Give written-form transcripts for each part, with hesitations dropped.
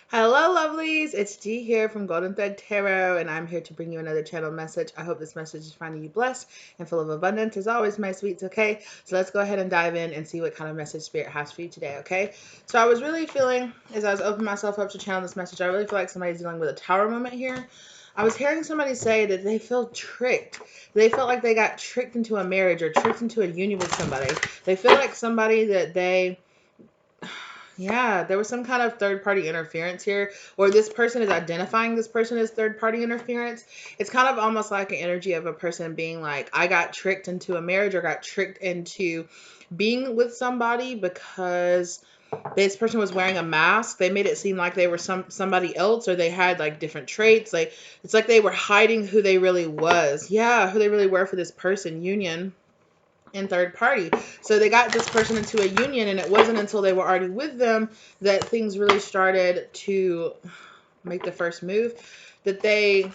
Hello, lovelies. It's G here from Golden Thread Tarot, and I'm here to bring you another channel message. I hope this message is finding you blessed and full of abundance. As always, my sweets, okay? So let's go ahead and dive in and see what kind of message Spirit has for you today, okay? So I was really feeling, as I was opening myself up to channel this message, I really feel like somebody's dealing with a tower moment here. I was hearing somebody say that they feel tricked. They felt like they got tricked into a marriage or tricked into a union with somebody. They feel like somebody that they yeah, there was some kind of third party interference here, or this person is identifying this person as third party interference. It's kind of almost like an energy of a person being like, I got tricked into a marriage or got tricked into being with somebody because this person was wearing a mask. They made it seem like they were somebody else, or they had like different traits. Like it's like they were hiding who they really was. Yeah, who they really were for this person union and third party. So they got this person into a union, and it wasn't until they were already with them that things really started to make the first move, that they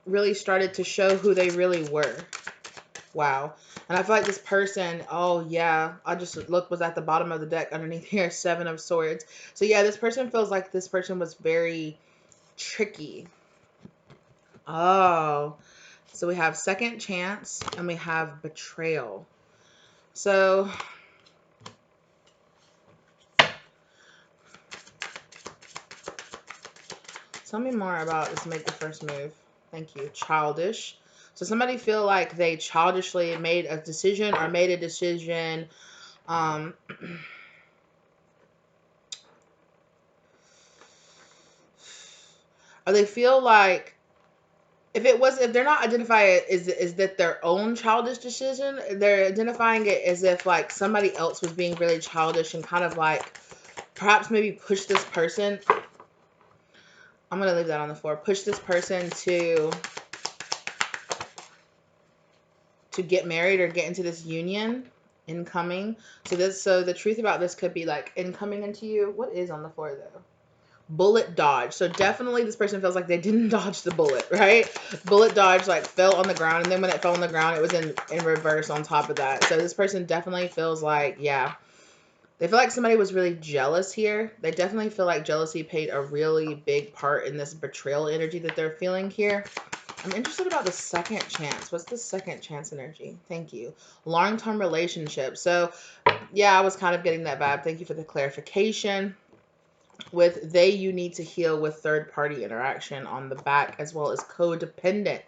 really started to show who they really were. Wow. And I feel like this person, oh yeah, I just looked, was at the bottom of the deck underneath here, Seven of Swords. So yeah, this person feels like this person was very tricky. Oh, so we have second chance and we have betrayal. So tell me more about this make the first move. Thank you. Childish. So somebody feel like they childishly made a decision or made a decision. Um, or they feel like if they're not identifying it is that their own childish decision, they're identifying it as if like somebody else was being really childish and kind of like perhaps maybe push this person. I'm gonna leave that on the floor. Push this person to get married or get into this union incoming. So the truth about this could be like incoming into you. What is on the floor though? Bullet dodge. So definitely this person feels like they didn't dodge the bullet, right? Bullet dodge like fell on the ground, and then when it fell on the ground it was in reverse on top of that. So this person definitely feels like, yeah, they feel like somebody was really jealous here. They definitely feel like jealousy played a really big part in this betrayal energy that they're feeling here. I'm interested about the second chance. What's the second chance energy? Thank you. Long-term relationship. So, yeah, I was kind of getting that vibe. Thank you for the clarification. With they, you need to heal with third-party interaction on the back, as well as codependent.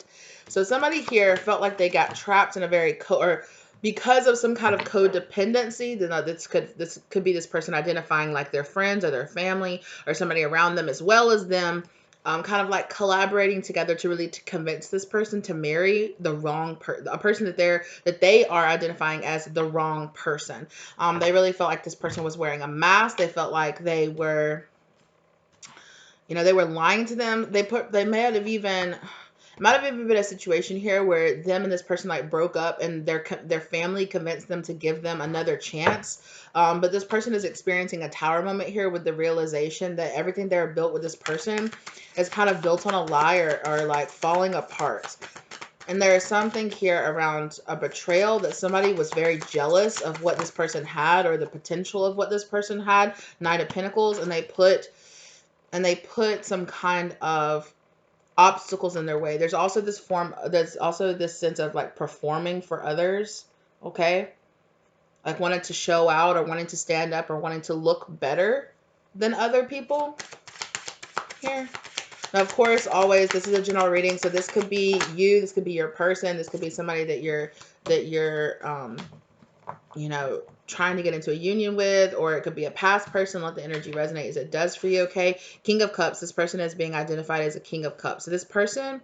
So somebody here felt like they got trapped in a very or because of some kind of codependency. Then this could be this person identifying like their friends or their family or somebody around them as well as them, kind of like collaborating together to really to convince this person to marry the wrong a person that they are identifying as the wrong person. They really felt like this person was wearing a mask. They felt like they were, they were lying to them. They might have even been a situation here where them and this person like broke up, and their family convinced them to give them another chance. But this person is experiencing a tower moment here with the realization that everything they're built with this person is kind of built on a lie, or like falling apart. And there is something here around a betrayal, that somebody was very jealous of what this person had or the potential of what this person had. Knight of Pentacles, and they put some kind of obstacles in their way. There's also this sense of like performing for others, okay? Like wanting to show out or wanting to stand up or wanting to look better than other people here. Now, of course, always, this is a general reading, so this could be you, this could be your person, this could be somebody that you're trying to get into a union with, or it could be a past person. Let the energy resonate as it does for you, okay? King of Cups. This person is being identified as a King of Cups. So this person,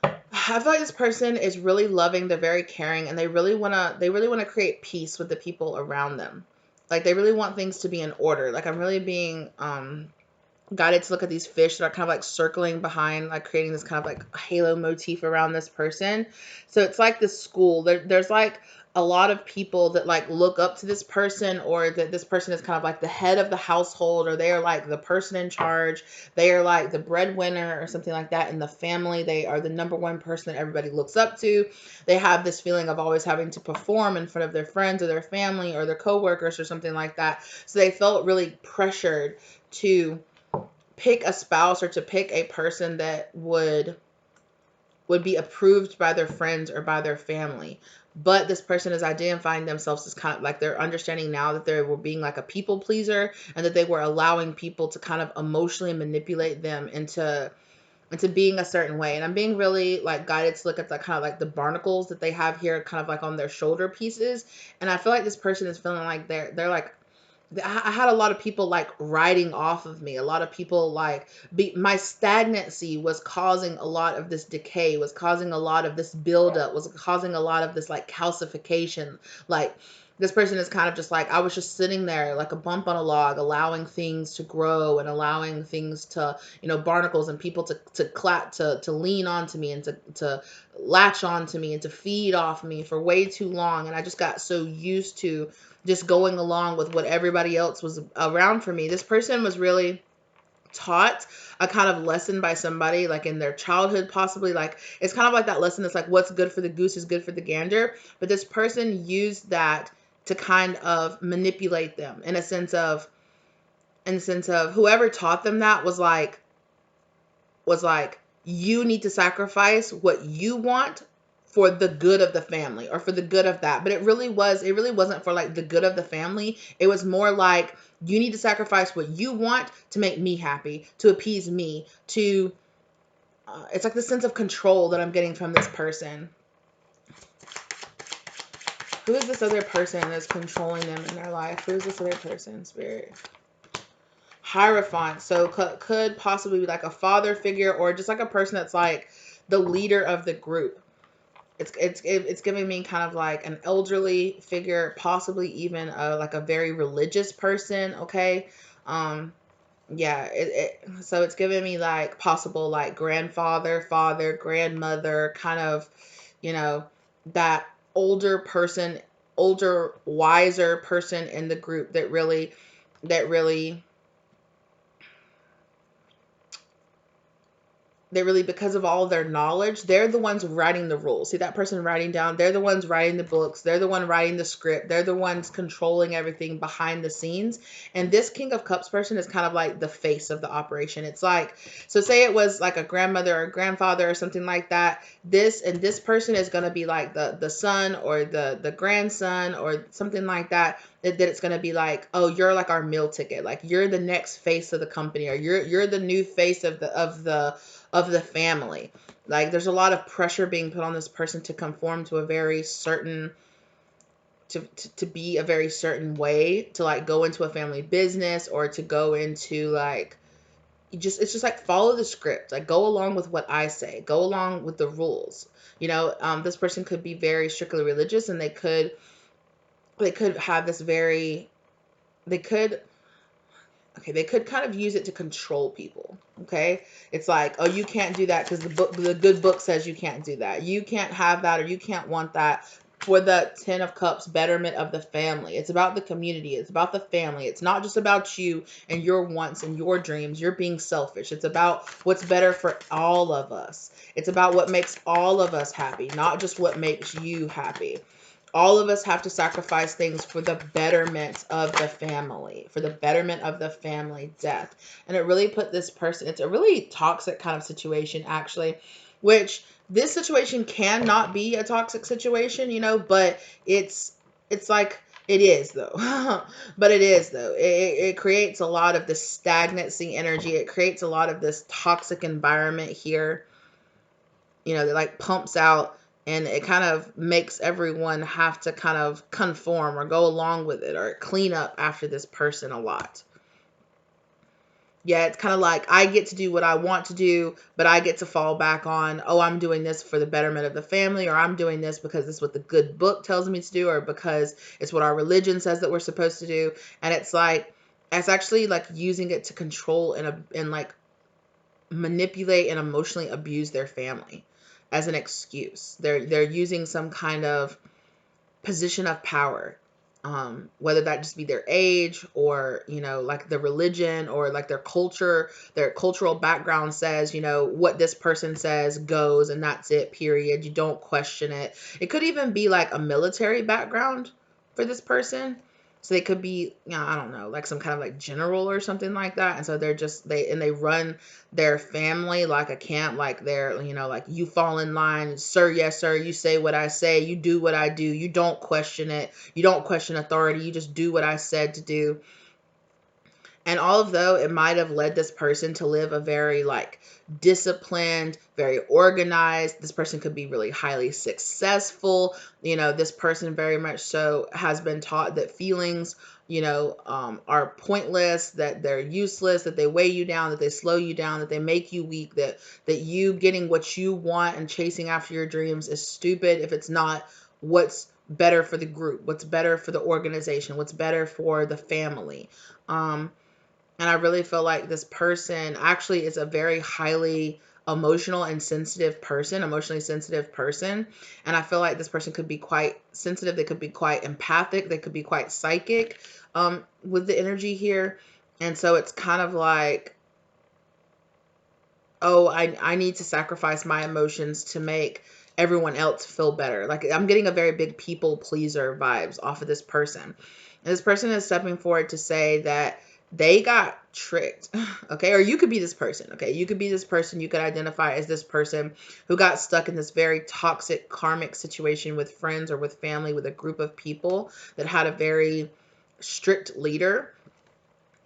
I feel like this person is really loving, they're very caring, and they really wanna create peace with the people around them. Like they really want things to be in order. Like I'm really being guided to look at these fish that are kind of like circling behind, like creating this kind of like halo motif around this person. So it's like this school. There's like a lot of people that like look up to this person, or that this person is kind of like the head of the household, or they are like the person in charge. They are like the breadwinner or something like that in the family. They are the number one person that everybody looks up to. They have this feeling of always having to perform in front of their friends or their family or their coworkers or something like that. So they felt really pressured to pick a spouse or to pick a person that would be approved by their friends or by their family. But this person is identifying themselves as kind of like, they're understanding now that they were being like a people pleaser, and that they were allowing people to kind of emotionally manipulate them into being a certain way. And I'm being really like guided to look at the kind of like the barnacles that they have here, kind of like on their shoulder pieces. And I feel like this person is feeling like they're like, I had a lot of people like riding off of me. A lot of people like my stagnancy was causing a lot of this decay, was causing a lot of this buildup, was causing a lot of this like calcification. Like this person is kind of just like, I was just sitting there like a bump on a log, allowing things to grow and allowing things to, barnacles and people to clap, to lean onto me and to latch onto me and to feed off me for way too long. And I just got so used to just going along with what everybody else was around for me. This person was really taught a kind of lesson by somebody like in their childhood, possibly. Like it's kind of like that lesson that's like, what's good for the goose is good for the gander. But this person used that to kind of manipulate them in a sense of whoever taught them that was like, you need to sacrifice what you want for the good of the family or for the good of that. But it really wasn't for like the good of the family. It was more like, you need to sacrifice what you want to make me happy, to appease me, to it's like the sense of control that I'm getting from this person. Who is this other person that's controlling them in their life? Who is this other person, Spirit? Hierophant. So could possibly be like a father figure, or just like a person that's like the leader of the group. It's giving me kind of like an elderly figure, possibly even like a very religious person. Okay. Yeah. So it's giving me like possible like grandfather, father, grandmother, kind of, you know, that older person, older, wiser person in the group that really they really, because of all their knowledge, they're the ones writing the rules. See that person writing down, they're the ones writing the books, they're the one writing the script, they're the ones controlling everything behind the scenes. And this King of Cups person is kind of like the face of the operation. It's like, so say it was like a grandmother or grandfather or something like that. This person is going to be like the son or the grandson or something like that. That it's going to be like, oh, you're like our meal ticket, like you're the next face of the company, or you're the new face of the family. Like there's a lot of pressure being put on this person to conform to a very certain to be a very certain way, to like go into a family business, or to go into like, it's just like, follow the script, like go along with what I say, go along with the rules. This person could be very strictly religious, and they could have this very they could okay, they could kind of use it to control people. Okay. It's like, oh, you can't do that because the good book says you can't do that. You can't have that, or you can't want that, for the 10 of Cups betterment of the family. It's about the community. It's about the family. It's not just about you and your wants and your dreams. You're being selfish. It's about what's better for all of us. It's about what makes all of us happy, not just what makes you happy. All of us have to sacrifice things for the betterment of the family, for the betterment of the family death. And it really put this person, it's a really toxic kind of situation, actually, which this situation cannot be a toxic situation, but it's like, it is though. But it is though. It creates a lot of this stagnancy energy. It creates a lot of this toxic environment here, that like pumps out, and it kind of makes everyone have to kind of conform or go along with it or clean up after this person a lot. Yeah, it's kind of like, I get to do what I want to do, but I get to fall back on, oh, I'm doing this for the betterment of the family, or I'm doing this because this is what the good book tells me to do, or because it's what our religion says that we're supposed to do. And it's like, it's actually like using it to control and like manipulate and emotionally abuse their family as an excuse. They're using some kind of position of power, whether that just be their age, or like the religion, or like their culture, their cultural background says, what this person says goes, and that's it, period. You don't question it. It could even be like a military background for this person. So they could be, I don't know, like some kind of like general or something like that. And so they run their family like a camp, like they're, like, you fall in line, sir, yes, sir, you say what I say, you do what I do, you don't question it, you don't question authority, you just do what I said to do. And although it might have led this person to live a very like disciplined, very organized, this person could be really highly successful. This person very much so has been taught that feelings, are pointless, that they're useless, that they weigh you down, that they slow you down, that they make you weak, that you getting what you want and chasing after your dreams is stupid if it's not what's better for the group, what's better for the organization, what's better for the family. And I really feel like this person actually is a very highly emotional and sensitive person, emotionally sensitive person. And I feel like this person could be quite sensitive. They could be quite empathic. They could be quite psychic with the energy here. And so it's kind of like, oh, I need to sacrifice my emotions to make everyone else feel better. Like, I'm getting a very big people pleaser vibes off of this person. And this person is stepping forward to say that they got tricked. Okay. Or you could be this person. Okay. You could be this person. You could identify as this person who got stuck in this very toxic karmic situation with friends or with family, with a group of people that had a very strict leader.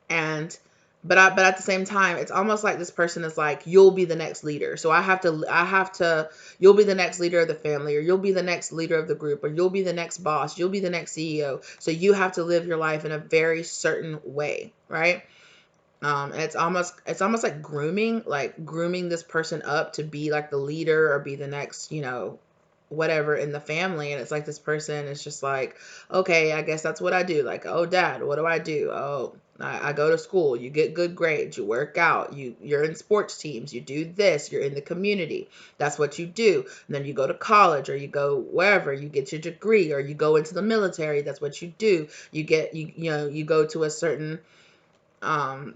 And but at the same time, it's almost like this person is like, you'll be the next leader. So I have to you'll be the next leader of the family, or you'll be the next leader of the group, or you'll be the next boss, you'll be the next CEO. So you have to live your life in a very certain way, right? And it's almost like grooming this person up to be like the leader or be the next, whatever in the family. And it's like this person is just like, okay, I guess that's what I do. Like, oh, dad, what do I do? Oh, I go to school, you get good grades, you work out, you're in sports teams, you do this, you're in the community, that's what you do. And then you go to college, or you go wherever, you get your degree, or you go into the military, that's what you do. You go to a certain um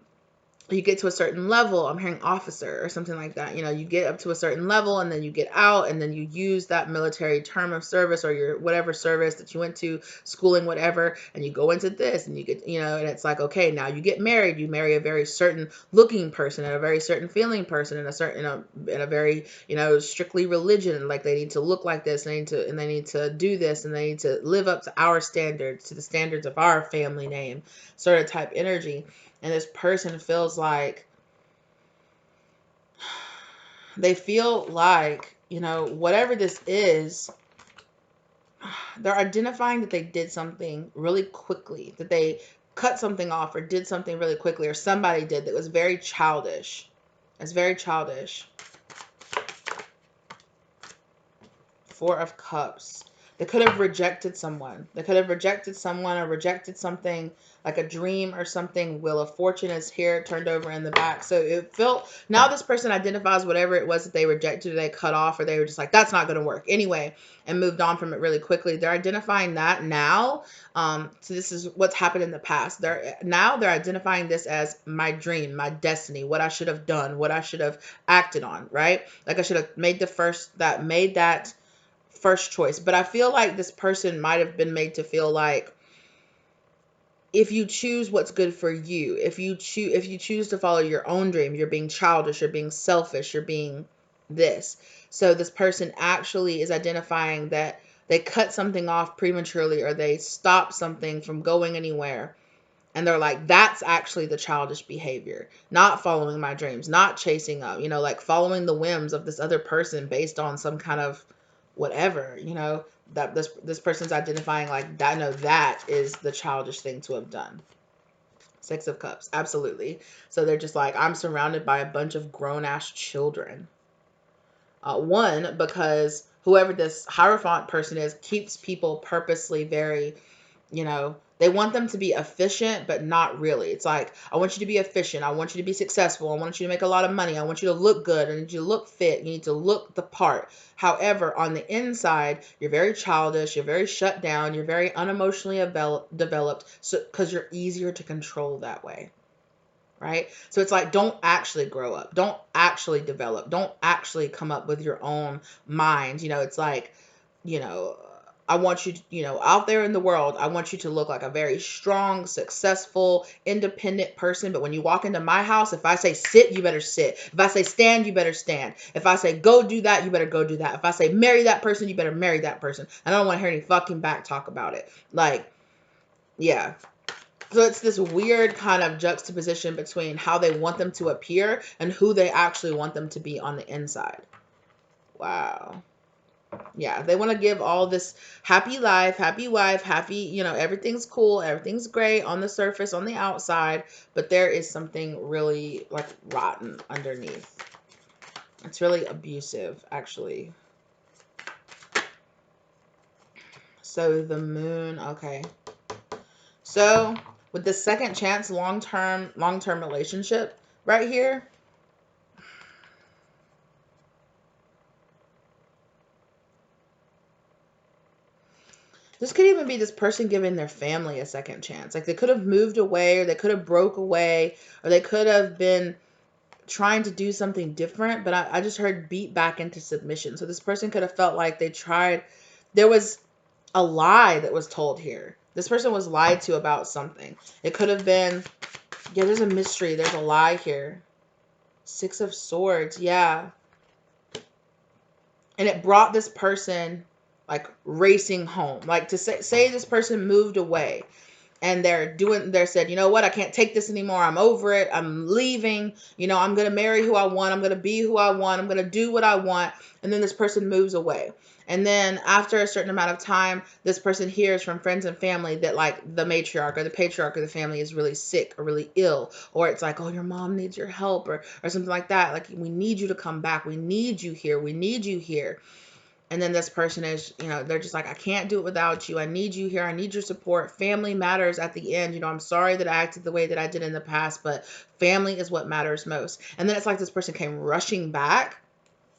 you get to a certain level. I'm hearing officer or something like that. You get up to a certain level, and then you get out, and then you use that military term of service, or your whatever service that you went to, schooling, whatever, and you go into this, and you get, and it's like, okay, now you get married. You marry a very certain looking person, and a very certain feeling person, and in a very, strictly religion. Like, they need to look like this, and they need to do this, and they need to live up to our standards, to the standards of our family name, sort of type energy. And this person feels like, they feel like, whatever this is, they're identifying that they did something really quickly, that they cut something off or did something really quickly, or somebody did, that was very childish. It's very childish. Four of Cups. They could have rejected someone. They could have rejected someone, or rejected something like a dream or something. Wheel of Fortune is here, turned over in the back. So it felt, now this person identifies whatever it was that they rejected, or they cut off, or they were just like, that's not going to work anyway, and moved on from it really quickly. They're identifying that now. So this is what's happened in the past. They're identifying this as my dream, my destiny, what I should have done, what I should have acted on, right? Like, I should have made that first choice. But I feel like this person might have been made to feel like, if you choose what's good for you, if you choose to follow your own dream, you're being childish, you're being selfish, you're being this. So this person actually is identifying that they cut something off prematurely, or they stopped something from going anywhere. And they're like, that's actually the childish behavior, not following my dreams, not chasing up, like following the whims of this other person based on some kind of whatever, that this person's identifying like that. No, that is the childish thing to have done. Six of Cups, absolutely. So they're just like, I'm surrounded by a bunch of grown ass children. One, because whoever this Hierophant person is keeps people purposely very, they want them to be efficient, but not really. It's like, I want you to be efficient. I want you to be successful. I want you to make a lot of money. I want you to look good. I need you to look fit. You need to look the part. However, on the inside, you're very childish. You're very shut down. You're very unemotionally developed. So, because you're easier to control that way. Right? So it's like, don't actually grow up. Don't actually develop. Don't actually come up with your own mind. It's like, you know, I want you to, out there in the world, I want you to look like a very strong, successful, independent person. But when you walk into my house, if I say sit, you better sit. If I say stand, you better stand. If I say go do that, you better go do that. If I say marry that person, you better marry that person. And I don't want to hear any fucking back talk about it. Like, yeah. So it's this weird kind of juxtaposition between how they want them to appear and who they actually want them to be on the inside. Wow. Yeah, they want to give all this happy life, happy wife, happy, everything's cool, everything's great on the surface, on the outside, but there is something really like rotten underneath. It's really abusive, actually. So the moon, okay. So with the second chance long-term relationship right here, this could even be this person giving their family a second chance. Like they could have moved away, or they could have broke away, or they could have been trying to do something different. But I just heard beat back into submission. So this person could have felt like they tried. There was a lie that was told here. This person was lied to about something. It could have been, yeah, there's a mystery. There's a lie here. Six of Swords, yeah. And it brought this person like racing home. Like to say this person moved away and they're said, you know what, I can't take this anymore. I'm over it. I'm leaving. I'm going to marry who I want. I'm going to be who I want. I'm going to do what I want. And then this person moves away. And then after a certain amount of time, this person hears from friends and family that like the matriarch or the patriarch of the family is really sick or really ill, or it's like, oh, your mom needs your help, or something like that. Like, we need you to come back. We need you here. We need you here. And then this person is, they're just like, I can't do it without you. I need you here. I need your support. Family matters at the end. I'm sorry that I acted the way that I did in the past, but family is what matters most. And then it's like this person came rushing back,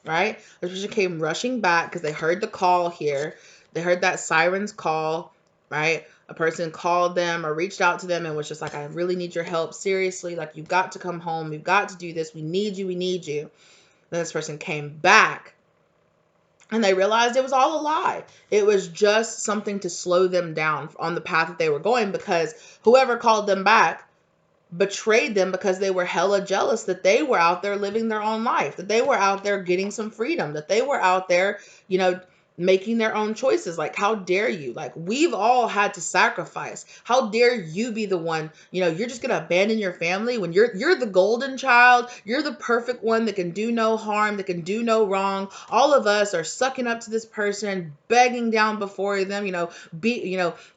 right? This person came rushing back because they heard the call here. They heard that siren's call, right? A person called them or reached out to them and was just like, I really need your help. Seriously, like, you've got to come home. You've got to do this. We need you. We need you. Then this person came back. And they realized it was all a lie. It was just something to slow them down on the path that they were going, because whoever called them back betrayed them because they were hella jealous that they were out there living their own life, that they were out there getting some freedom, that they were out there, making their own choices. Like, how dare you? Like, we've all had to sacrifice. How dare you be the one, you're just going to abandon your family when you're the golden child. You're the perfect one that can do no harm, that can do no wrong. All of us are sucking up to this person, begging down before them,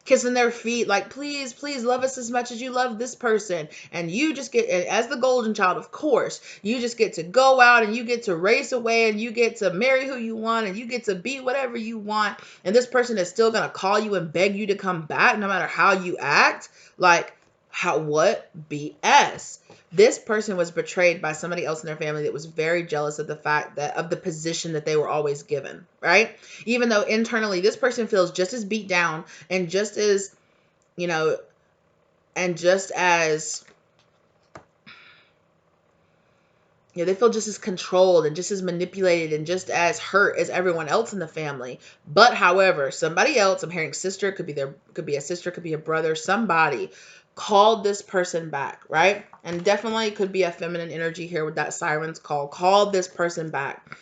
kissing their feet, like, please, please love us as much as you love this person. And you just get, as the golden child, of course, you just get to go out and you get to race away and you get to marry who you want and you get to be whatever you want. And this person is still going to call you and beg you to come back no matter how you act. Like, what BS? This person was betrayed by somebody else in their family that was very jealous of the fact that of the position that they were always given, right? Even though internally this person feels just as beat down and just as, and just as, they feel just as controlled and just as manipulated and just as hurt as everyone else in the family. But however, somebody else, I'm hearing sister, could be a sister, could be a brother, somebody called this person back, right? And definitely could be a feminine energy here with that siren's call. Called this person back.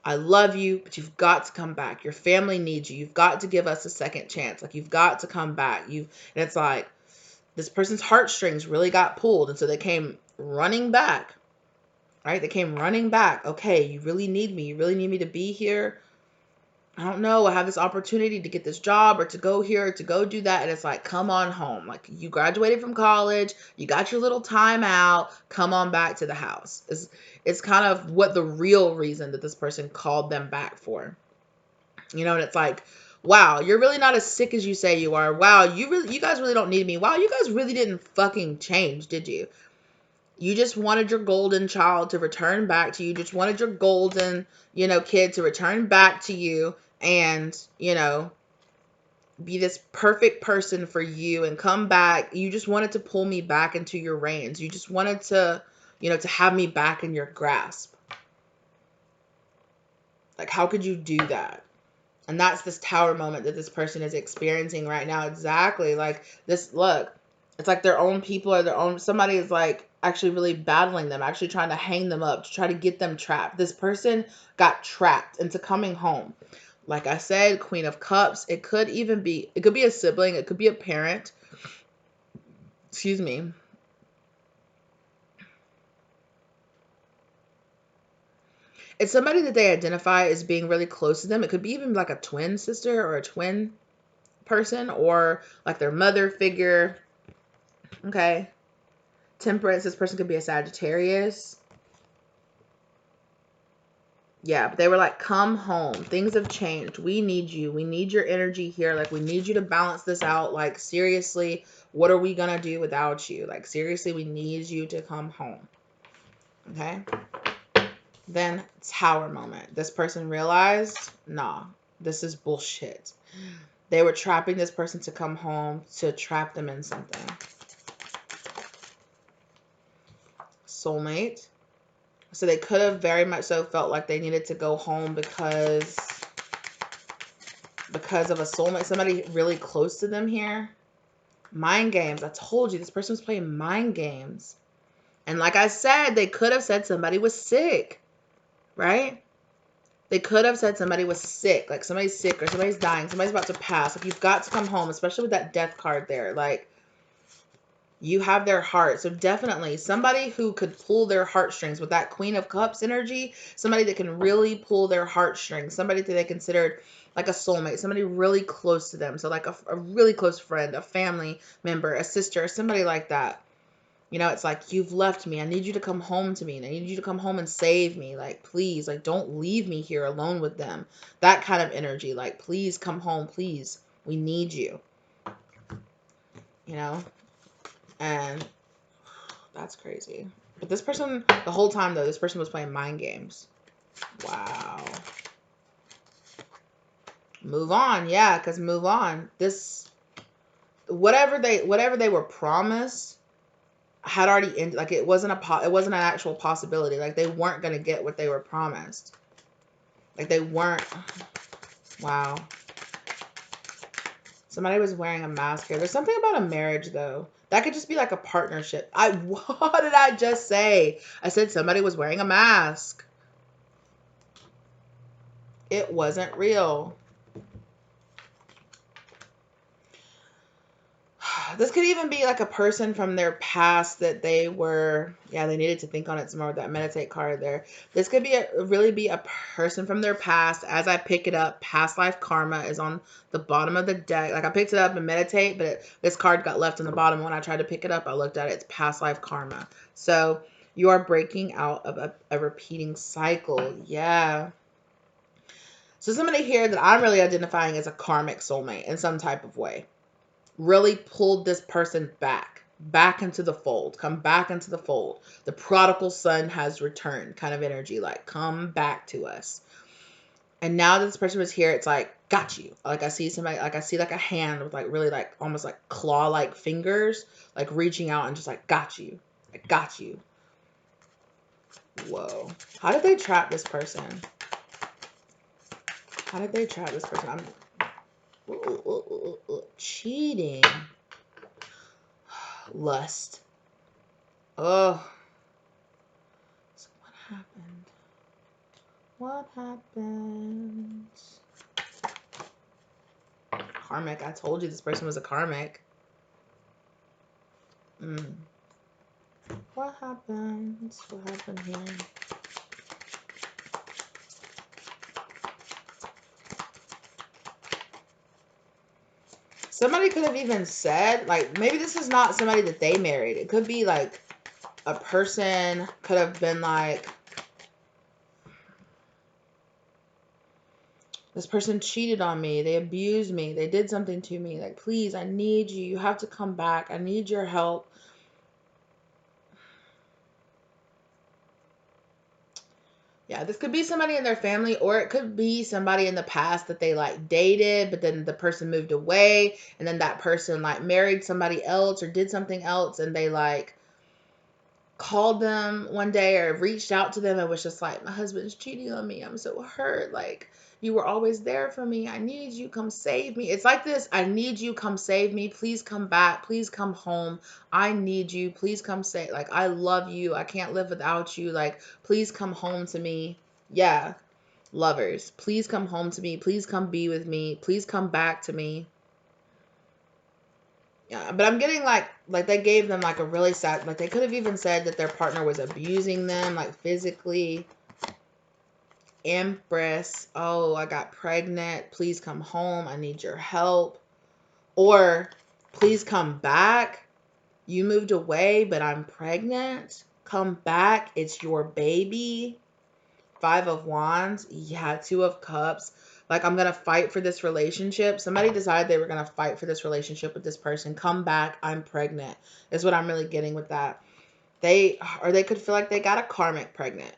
I love you, but you've got to come back. Your family needs you. You've got to give us a second chance. Like, you've got to come back. And it's like this person's heartstrings really got pulled, and so they came running back. Right? They came running back. Okay, you really need me. You really need me to be here. I don't know. I have this opportunity to get this job or to go here or to go do that. And it's like, come on home. Like, you graduated from college. You got your little time out. Come on back to the house. It's kind of what the real reason that this person called them back for. And it's like, wow, you're really not as sick as you say you are. Wow, you guys really don't need me. Wow, you guys really didn't fucking change, did you? You just wanted your golden child to return back to you. Just wanted your golden, kid to return back to you and, be this perfect person for you and come back. You just wanted to pull me back into your reins. You just wanted to, to have me back in your grasp. Like, how could you do that? And that's this tower moment that this person is experiencing right now. Exactly. Like this, look, it's like their own people or their own, somebody is like actually really battling them, actually trying to hang them up, to try to get them trapped. This person got trapped into coming home. Like I said, Queen of Cups. It could even be, it could be a sibling. It could be a parent. Excuse me. It's somebody that they identify as being really close to them. It could be even like a twin sister or a twin person, or like their mother figure. Okay. Temperance, this person could be a Sagittarius. Yeah, but they were like, come home. Things have changed. We need you. We need your energy here. Like, we need you to balance this out. Like, seriously, what are we going to do without you? Like, seriously, we need you to come home. Okay. Then, tower moment. This person realized, nah, this is bullshit. They were trapping this person to come home, to trap them in something. Soulmate. So they could have very much so felt like they needed to go home because of a soulmate, somebody really close to them here. Mind games. I told you this person was playing mind games. And like I said, they could have said somebody was sick, right? They could have said somebody was sick, like somebody's sick or somebody's dying, somebody's about to pass. Like, you've got to come home, especially with that death card there. Like, you have their heart. So definitely somebody who could pull their heartstrings with that Queen of Cups energy, somebody that can really pull their heartstrings, somebody that they considered like a soulmate, somebody really close to them. So like a really close friend, a family member, a sister, somebody like that. You know, it's like, you've left me. I need you to come home to me. And I need you to come home and save me. Like, please, like, don't leave me here alone with them. That kind of energy. Like, please come home. Please. We need you. You know? And that's crazy. But this person, the whole time though, this person was playing mind games. Wow. Move on. Yeah, because move on. This, whatever they were promised had already ended. Like, it wasn't an actual possibility. Like, they weren't going to get what they were promised. Like, they weren't. Wow. Somebody was wearing a mask here. There's something about a marriage though. That could just be like a partnership. What did I just say? I said somebody was wearing a mask. It wasn't real. This could even be like a person from their past that they were, yeah, they needed to think on it some more with that meditate card there. This could be really be a person from their past. As I pick it up, past life karma is on the bottom of the deck. Like, I picked it up and meditate, but this card got left on the bottom. When I tried to pick it up, I looked at it. It's past life karma. So you are breaking out of a repeating cycle. Yeah. So somebody here that I'm really identifying as a karmic soulmate in some type of way really pulled this person back into the fold, come back into the fold. The prodigal son has returned kind of energy, like, come back to us. And now that this person was here, it's like, got you. Like, I see somebody, like, I see like a hand with like really like almost like claw-like fingers, like reaching out and just like, got you. I got you. Whoa. How did they trap this person? How did they trap this person? Cheating. Lust. Oh. So what happened? What happened? Karmic. I told you this person was a karmic. What happened? What happened here? Somebody could have even said, like, maybe this is not somebody that they married. It could be like a person could have been like, this person cheated on me. They abused me. They did something to me. Like, please, I need you. You have to come back. I need your help. Yeah, this could be somebody in their family, or it could be somebody in the past that they like dated, but then the person moved away, and then that person like married somebody else or did something else, and they like called them one day or reached out to them and was just like, my husband's cheating on me. I'm so hurt. Like, you were always there for me. I need you. Come save me. It's like this. I need you. Come save me. Please come back. Please come home. I need you. Please come save. Like, I love you. I can't live without you. Like, please come home to me. Yeah. Lovers, please come home to me. Please come be with me. Please come back to me. Yeah, but I'm getting like they gave them like a really sad, like they could have even said that their partner was abusing them like physically. Empress, oh, I got pregnant. Please come home. I need your help. Or please come back. You moved away, but I'm pregnant. Come back. It's your baby. Five of Wands. Yeah, Two of Cups. Like, I'm going to fight for this relationship. Somebody decided they were going to fight for this relationship with this person. Come back. I'm pregnant. Is what I'm really getting with that. They could feel like they got a karmic pregnant.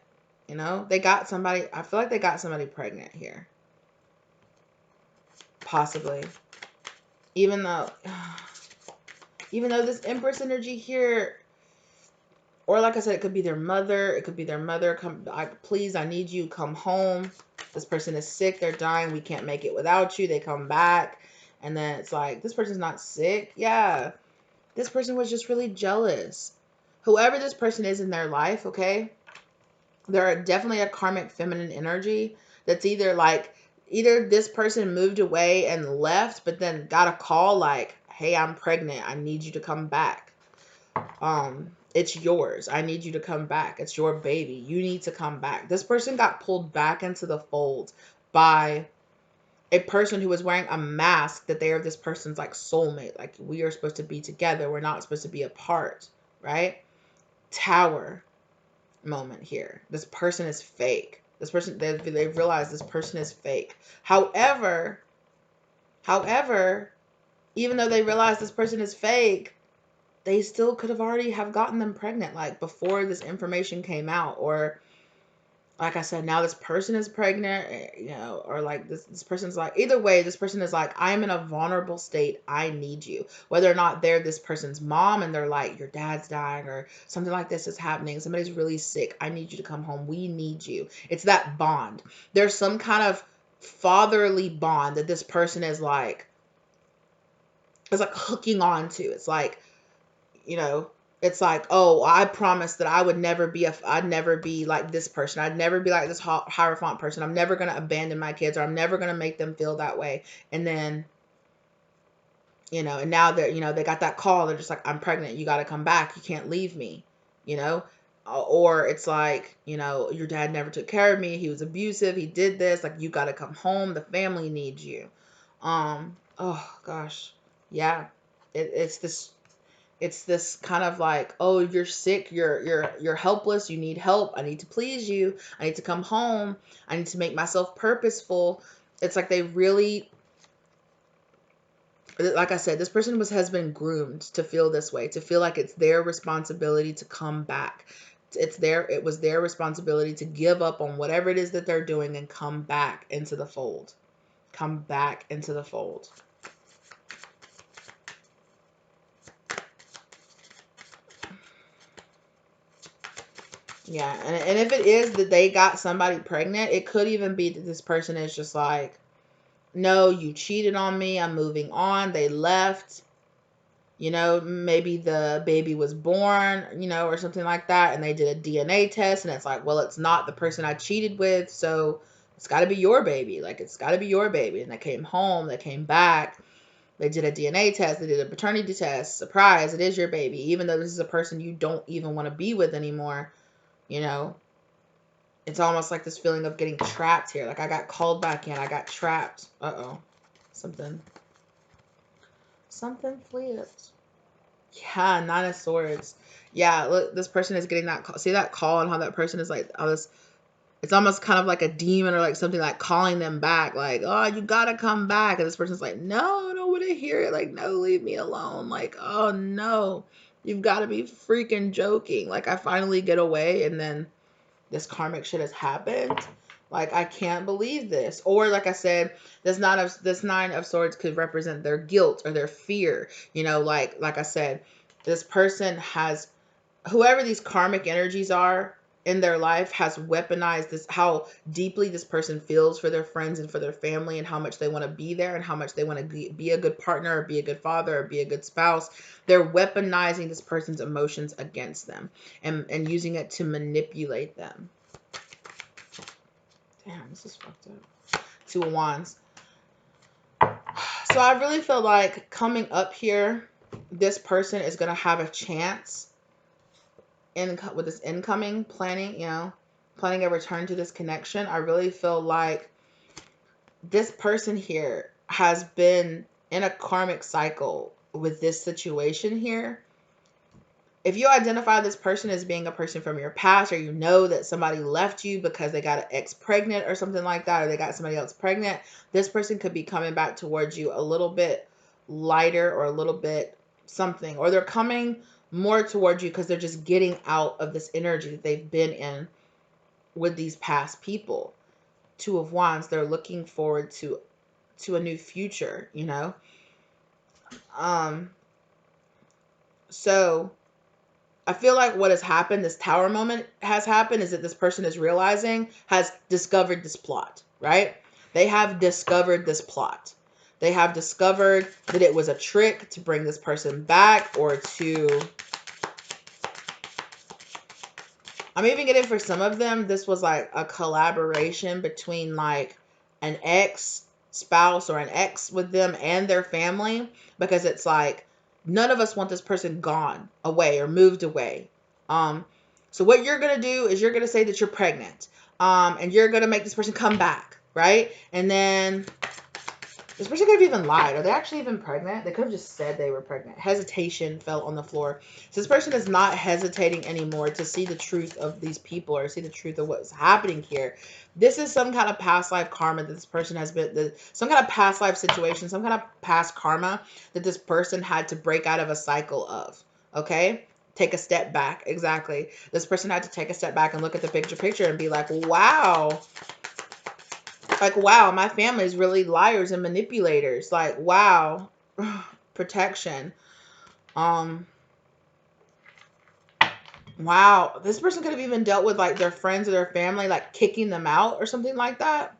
You know, they got somebody. I feel like they got somebody pregnant here. Possibly. Even though, even though this Empress energy here, or like I said, it could be their mother. It could be their mother. Please, I need you. Come home. This person is sick. They're dying. We can't make it without you. They come back. And then it's like, this person's not sick. Yeah. This person was just really jealous. Whoever this person is in their life, okay? They're definitely a karmic feminine energy that's either this person moved away and left, but then got a call like, hey, I'm pregnant. I need you to come back. It's yours. I need you to come back. It's your baby. You need to come back. This person got pulled back into the fold by a person who was wearing a mask that they are this person's like soulmate. Like, we are supposed to be together. We're not supposed to be apart, right? Tower moment here. This person is fake. This person, they realize this person is fake. However, even though they realize this person is fake, they still could have already have gotten them pregnant, like before this information came out. Or like I said, now this person is pregnant, you know, or like this person's like, either way, this person is like, I'm in a vulnerable state. I need you. Whether or not they're this person's mom and they're like, your dad's dying or something like this is happening. Somebody's really sick. I need you to come home. We need you. It's that bond. There's some kind of fatherly bond that this person is like hooking on to. It's like, you know, it's like, oh, I promised that I would never be I'd never be like this person. I'd never be like this Hierophant person. I'm never going to abandon my kids, or I'm never going to make them feel that way. And then, you know, and now they're, you know, they got that call. They're just like, I'm pregnant. You got to come back. You can't leave me, you know? Or it's like, you know, your dad never took care of me. He was abusive. He did this. Like, you got to come home. The family needs you. Oh gosh. Yeah. It's this kind of like, oh, you're sick, you're helpless, you need help, I need to please you, I need to come home, I need to make myself purposeful. It's like they really, like I said, this person has been groomed to feel this way, to feel like it's their responsibility to come back. It was their responsibility to give up on whatever it is that they're doing and come back into the fold. Come back into the fold. Yeah, and if it is that they got somebody pregnant, it could even be that this person is just like, no, you cheated on me, I'm moving on. They left, you know, maybe the baby was born, you know, or something like that, and they did a DNA test, and it's like, well, it's not the person I cheated with, so it's got to be your baby. Like, it's got to be your baby. And they came home, they came back, they did a DNA test, they did a paternity test. Surprise, it is your baby, even though this is a person you don't even want to be with anymore, you know. It's almost like this feeling of getting trapped here. Like, I got called back in. I got trapped. Uh-oh. Something flipped. Yeah, Nine of Swords. Yeah, look, this person is getting that call. See that call and how that person is like, all this, it's almost kind of like a demon or like something like calling them back. Like, oh, you gotta come back. And this person's like, no, I don't want to hear it. Like, no, leave me alone. Like, oh, no. You've got to be freaking joking. Like, I finally get away and then this karmic shit has happened. Like, I can't believe this. Or like I said, this nine of swords could represent their guilt or their fear. You know, like I said, this person has whoever these karmic energies are in their life has weaponized this, how deeply this person feels for their friends and for their family, and how much they want to be there, and how much they want to be a good partner, or be a good father, or be a good spouse. They're weaponizing this person's emotions against them, and using it to manipulate them. Damn, this is fucked up. Two of Wands. So I really feel like coming up here, this person is going to have a chance with this incoming planning, planning a return to this connection. I really feel like this person here has been in a karmic cycle with this situation here. If you identify this person as being a person from your past, or you know that somebody left you because they got an ex pregnant or something like that, or they got somebody else pregnant, this person could be coming back towards you a little bit lighter, or a little bit something, or they're coming more towards you because they're just getting out of this energy that they've been in with these past people. Two of Wands, they're looking forward to a new future, so I feel like what has happened, this tower moment has happened, is that this person is realizing, has discovered this plot, right? They have discovered this plot. They have discovered that it was a trick to bring this person back, or to... I'm even getting, for some of them, this was like a collaboration between like an ex-spouse or an ex with them and their family, because it's like, none of us want this person gone away or moved away. So what you're going to do is you're going to say that you're pregnant, and you're going to make this person come back, right? And then this person could have even lied. Are they actually even pregnant? They could have just said they were pregnant. Hesitation fell on the floor. So this person is not hesitating anymore to see the truth of these people, or see the truth of what's happening here. This is some kind of past life karma that this person has been, some kind of past life situation, some kind of past karma that this person had to break out of a cycle of. Okay? Take a step back. Exactly. This person had to take a step back and look at the picture and be like, wow. Like, wow, my family is really liars and manipulators. Like, wow. Protection. Wow. This person could have even dealt with like their friends or their family, like kicking them out or something like that.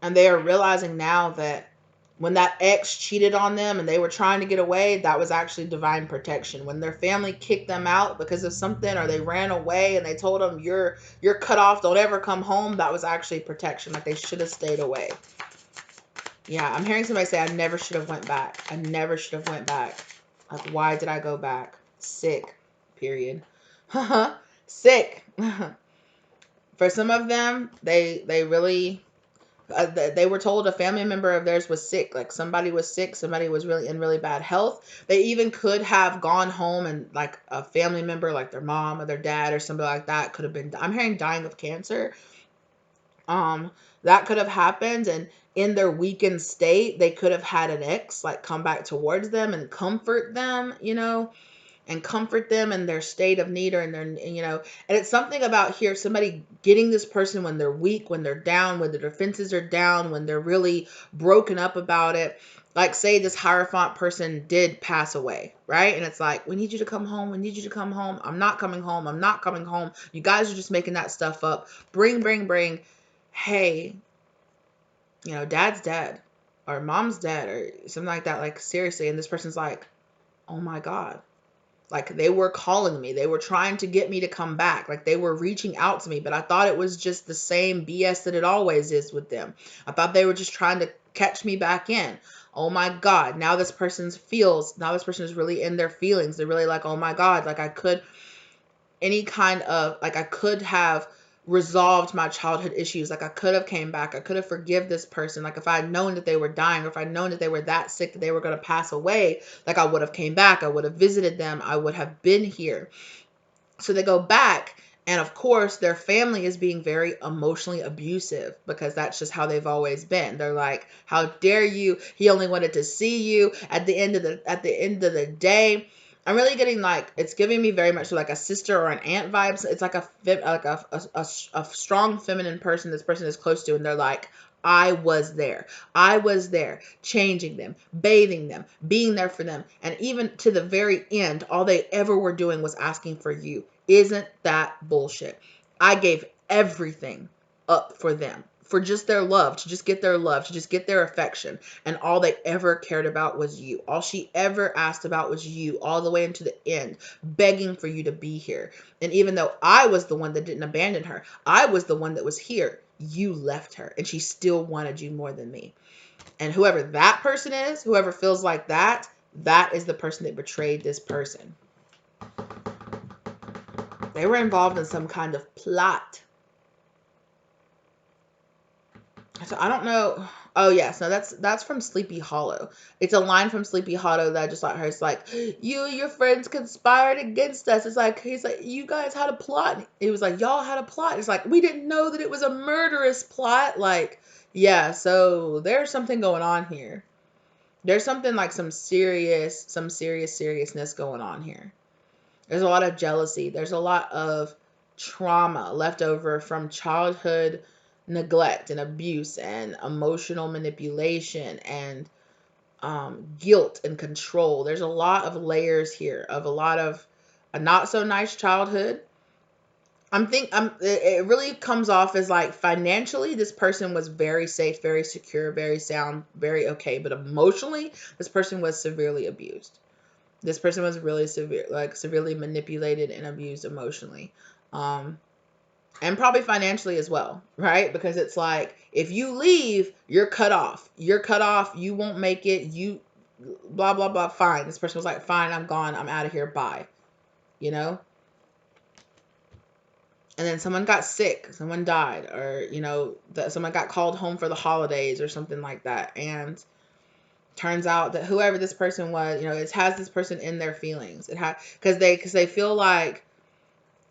And they are realizing now that when that ex cheated on them and they were trying to get away, that was actually divine protection. When their family kicked them out because of something, or they ran away and they told them, you're cut off, don't ever come home, that was actually protection. Like, they should have stayed away. Yeah, I'm hearing somebody say, I never should have went back. I never should have went back. Like, why did I go back? Sick. Period. Sick. For some of them, they really... they were told a family member of theirs was sick. Like, somebody was sick. Somebody was really in really bad health. They even could have gone home, and like a family member, like their mom or their dad or somebody like that, could have been, I'm hearing, dying of cancer. That could have happened. And in their weakened state, they could have had an ex like come back towards them and comfort them, and comfort them in their state of need, or in their, and it's something about here, somebody getting this person when they're weak, when they're down, when the defenses are down, when they're really broken up about it. Like, say this Hierophant person did pass away, right? And it's like, we need you to come home. We need you to come home. I'm not coming home. I'm not coming home. You guys are just making that stuff up. Bring. Hey, dad's dead, or mom's dead, or something like that. Like, seriously. And this person's like, oh my God. Like, they were calling me. They were trying to get me to come back. Like, they were reaching out to me, but I thought it was just the same BS that it always is with them. I thought they were just trying to catch me back in. Oh my God. Now this person is really in their feelings. They're really like, oh my God, like I could have resolved my childhood issues. Like, I could have came back. I could have forgive this person. Like, if I had known that they were dying, or if I'd known that they were that sick that they were going to pass away, like, I would have came back. I would have visited them. I would have been here. So they go back, and of course their family is being very emotionally abusive, because that's just how they've always been. They're like, how dare you? He only wanted to see you. At the end of the day, I'm really getting, like, it's giving me very much like a sister or an aunt vibes. It's like a strong feminine person this person is close to, and they're like, I was there. I was there, changing them, bathing them, being there for them. And even to the very end, all they ever were doing was asking for you. Isn't that bullshit? I gave everything up for them, for just their love, to just get their love, to just get their affection. And all they ever cared about was you. All she ever asked about was you, all the way into the end, begging for you to be here. And even though I was the one that didn't abandon her, I was the one that was here, you left her, and she still wanted you more than me. And whoever that person is, whoever feels like that, that is the person that betrayed this person. They were involved in some kind of plot. So I don't know. Oh yes, no, that's from Sleepy Hollow. It's a line from Sleepy Hollow that I just like her. It's like, you and your friends conspired against us. It's like, he's like, you guys had a plot. It was like, y'all had a plot. It's like, we didn't know that it was a murderous plot. Like, yeah, so there's something going on here. There's something like some seriousness going on here. There's a lot of jealousy. There's a lot of trauma left over from childhood neglect and abuse and emotional manipulation and guilt and control. There's a lot of layers here of a lot of a not so nice childhood. It really comes off as like financially, this person was very safe, very secure, very sound, very okay. But emotionally, this person was severely abused. This person was really severely manipulated and abused emotionally. And probably financially as well, right? Because it's like, if you leave, you're cut off. You're cut off. You won't make it. You blah, blah, blah. Fine. This person was like, fine, I'm gone. I'm out of here. Bye. You know? And then someone got sick. Someone died. Or, someone got called home for the holidays or something like that. And turns out that whoever this person was, it has this person in their feelings. Because they feel like,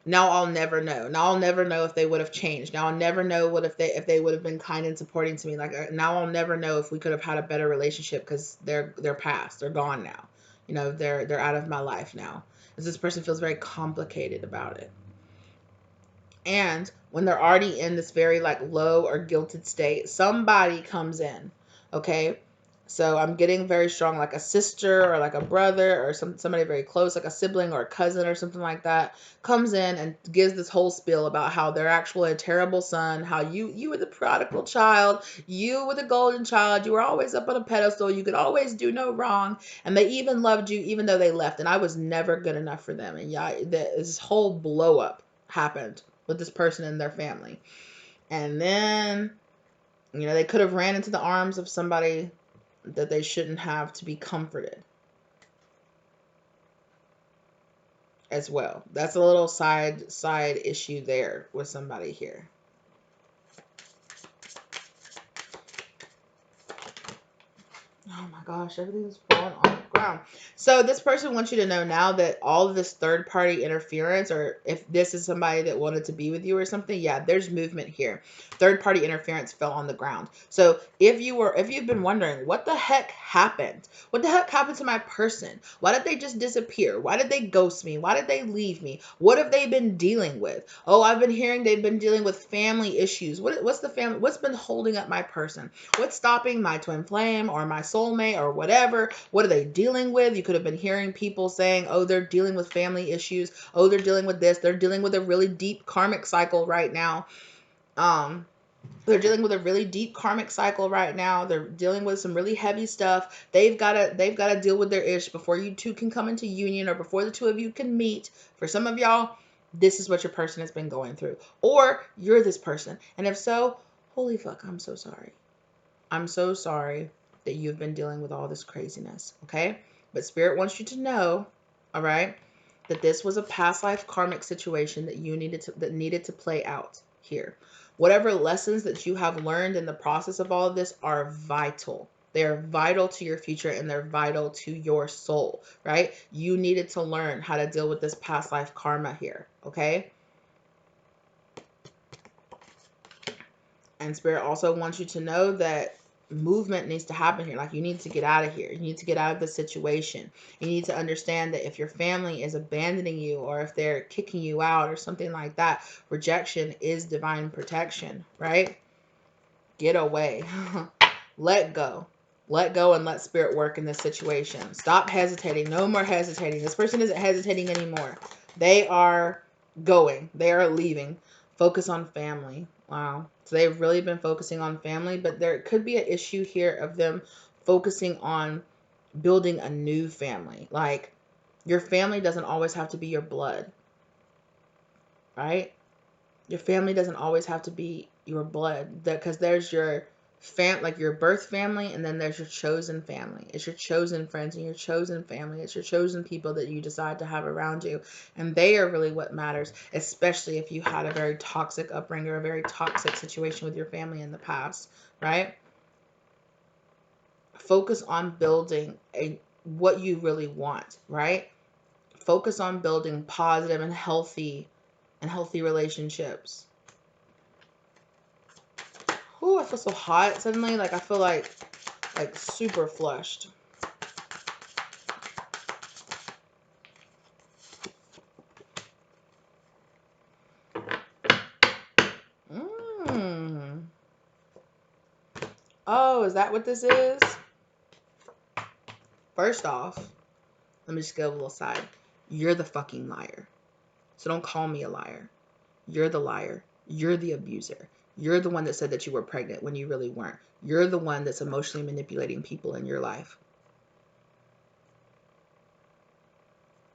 now I'll never know. Now I'll never know if they would have changed. Now I'll never know if they would have been kind and supporting to me. Like, now I'll never know if we could have had a better relationship, because they're past. They're gone now. They're out of my life now. Because this person feels very complicated about it. And when they're already in this very like low or guilted state, somebody comes in. Okay. So I'm getting very strong, like a sister or like a brother or somebody very close, like a sibling or a cousin or something like that, comes in and gives this whole spiel about how they're actually a terrible son, how you were the prodigal child, you were the golden child, you were always up on a pedestal, you could always do no wrong, and they even loved you even though they left, and I was never good enough for them. And yeah, this whole blow up happened with this person and their family. And then, they could have ran into the arms of somebody that they shouldn't have to be comforted as well. That's a little side issue there with somebody here. Oh my gosh, everything's falling on the ground. So this person wants you to know now that all of this third party interference, or if this is somebody that wanted to be with you or something, yeah, there's movement here. Third party interference fell on the ground. So if you've been wondering, what the heck happened? What the heck happened to my person? Why did they just disappear? Why did they ghost me? Why did they leave me? What have they been dealing with? Oh, I've been hearing they've been dealing with family issues. What's the family? What's been holding up my person? What's stopping my twin flame or my soulmate or whatever? What are they dealing with? You could have been hearing people saying, oh, they're dealing with family issues. Oh, they're dealing with this. They're dealing with a really deep karmic cycle right now. They're dealing with a really deep karmic cycle right now. They're dealing with some really heavy stuff. They've got to deal with their ish before you two can come into union, or before the two of you can meet. For some of y'all, this is what your person has been going through, or you're this person. And if so, holy fuck, I'm so sorry. I'm so sorry that you've been dealing with all this craziness. Okay. But Spirit wants you to know, all right, that this was a past life karmic situation that needed to play out here. Whatever lessons that you have learned in the process of all of this are vital. They are vital to your future, and they're vital to your soul, right? You needed to learn how to deal with this past life karma here, okay? And Spirit also wants you to know that movement needs to happen here. Like, you need to get out of here. You need to get out of the situation. You need to understand that if your family is abandoning you, or if they're kicking you out or something like that, rejection is divine protection, right? Get away. Let go. Let go and let spirit work in this situation. Stop hesitating. No more hesitating. This person isn't hesitating anymore. They are going. They are leaving. Focus on family. Wow. So they've really been focusing on family, but there could be an issue here of them focusing on building a new family. Like, your family doesn't always have to be your blood, right? Your family doesn't always have to be your blood, because there's your like your birth family, and then there's your chosen family. It's your chosen friends and your chosen family. It's your chosen people that you decide to have around you, and they are really what matters, especially if you had a very toxic upbringing or a very toxic situation with your family in the past, right? Focus on building what you really want, right? Focus on building positive and healthy relationships. Ooh, I feel so hot suddenly. Like, I feel like super flushed. Oh, is that what this is? First off, let me just go a little side. You're the fucking liar. So don't call me a liar. You're the liar. You're the abuser. You're the one that said that you were pregnant when you really weren't. You're the one that's emotionally manipulating people in your life.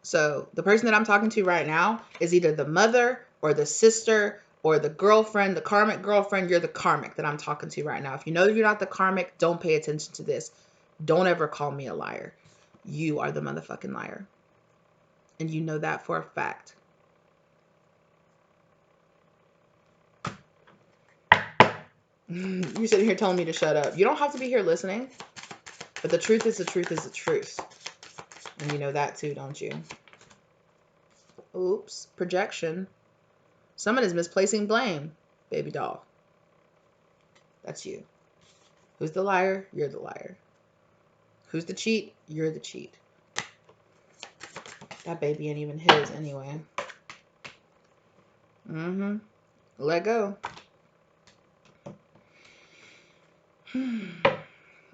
So the person that I'm talking to right now is either the mother or the sister or the girlfriend, the karmic girlfriend. You're the karmic that I'm talking to right now. If you know you're not the karmic, don't pay attention to this. Don't ever call me a liar. You are the motherfucking liar. And you know that for a fact. You're sitting here telling me to shut up. You don't have to be here listening. But the truth is the truth is the truth. And you know that too, don't you? Oops. Projection. Someone is misplacing blame. Baby doll. That's you. Who's the liar? You're the liar. Who's the cheat? You're the cheat. That baby ain't even his anyway. Let go.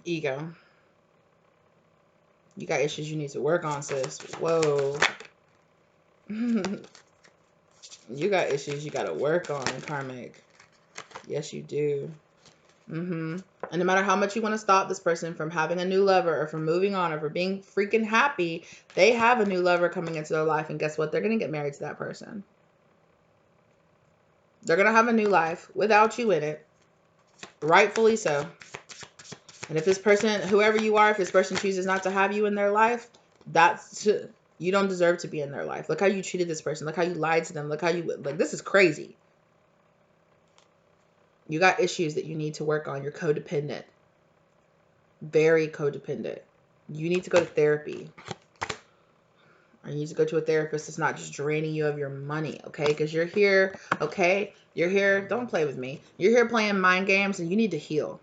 Ego. You got issues you need to work on, sis. Whoa. You got issues you gotta work on, karmic. Yes, you do. And no matter how much you want to stop this person from having a new lover or from moving on or for being freaking happy, they have a new lover coming into their life. And guess what? They're going to get married to that person. They're going to have a new life without you in it. Rightfully so. And if this person, whoever you are, if this person chooses not to have you in their life, you don't deserve to be in their life. Look how you treated this person. Look how you lied to them. Look how you, like, this is crazy. You got issues that you need to work on. You're codependent. Very codependent. You need to go to therapy. Or you need to go to a therapist that's not just draining you of your money, okay? Because you're here, okay? You're here. Don't play with me. You're here playing mind games, and you need to heal.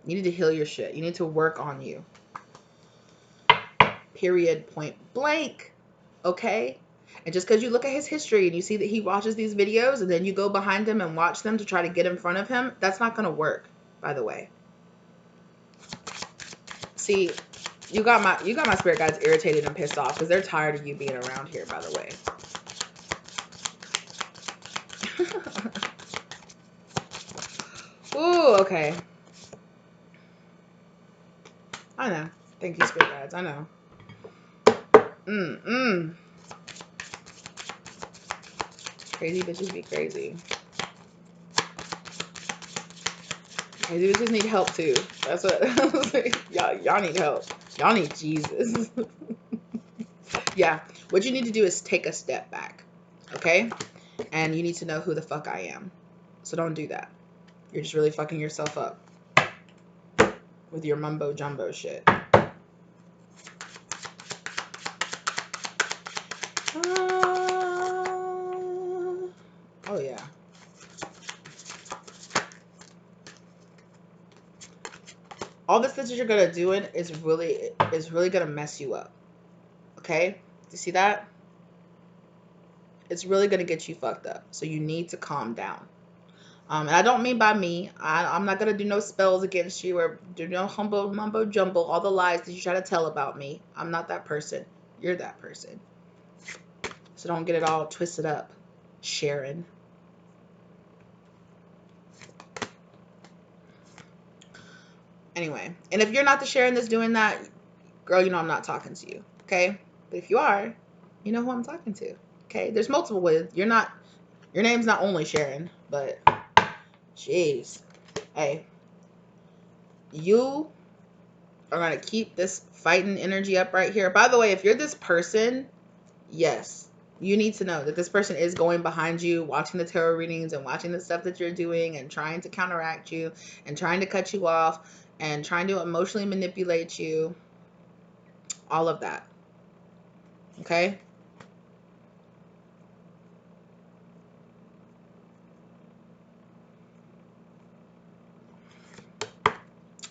You need to heal your shit. You need to work on you. Period. Point blank. Okay? And just because you look at his history and you see that he watches these videos and then you go behind him and watch them to try to get in front of him, that's not going to work, by the way. See, you got my spirit guides irritated and pissed off because they're tired of you being around here, by the way. Ooh, okay. I know. Thank you, spirit guides. I know. Crazy bitches be crazy. Crazy bitches need help too. That's what y'all need help. Y'all need Jesus. Yeah. What you need to do is take a step back. Okay? And you need to know who the fuck I am. So don't do that. You're just really fucking yourself up with your mumbo jumbo shit. Oh yeah. All this that you're gonna do is really gonna mess you up. Okay? Do you see that? It's really gonna get you fucked up. So you need to calm down. And I don't mean by me. I'm not gonna do no spells against you or do no humble mumbo jumbo, all the lies that you try to tell about me. I'm not that person. You're that person. So don't get it all twisted up, Sharon. Anyway, and if you're not the Sharon that's doing that, girl, you know I'm not talking to you. Okay? But if you are, you know who I'm talking to. Okay? There's multiple ways. Your name's not only Sharon, but jeez. Hey, you are gonna keep this fighting energy up right here. By the way, if you're this person, yes, you need to know that this person is going behind you, watching the tarot readings and watching the stuff that you're doing and trying to counteract you and trying to cut you off and trying to emotionally manipulate you. All of that. Okay?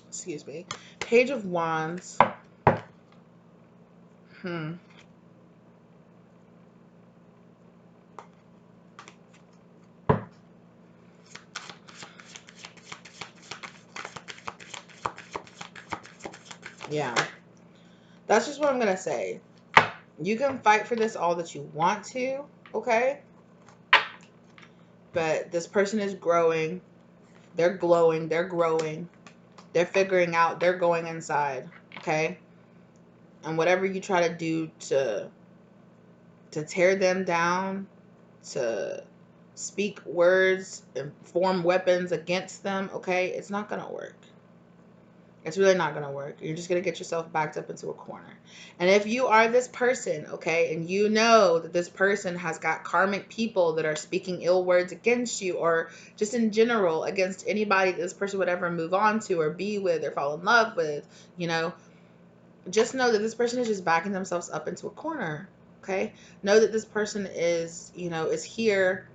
Excuse me. Page of Wands. Hmm. Yeah. That's just what I'm going to say. You can fight for this all that you want to, okay? But this person is growing. They're glowing. They're growing. They're figuring out. They're going inside, okay? And whatever you try to do to tear them down, to speak words and form weapons against them, okay? It's not going to work. It's really not going to work. You're just going to get yourself backed up into a corner. And if you are this person, okay, and you know that this person has got karmic people that are speaking ill words against you, or just in general against anybody that this person would ever move on to or be with or fall in love with, you know, just know that this person is just backing themselves up into a corner, okay? Know that this person is, you know, is here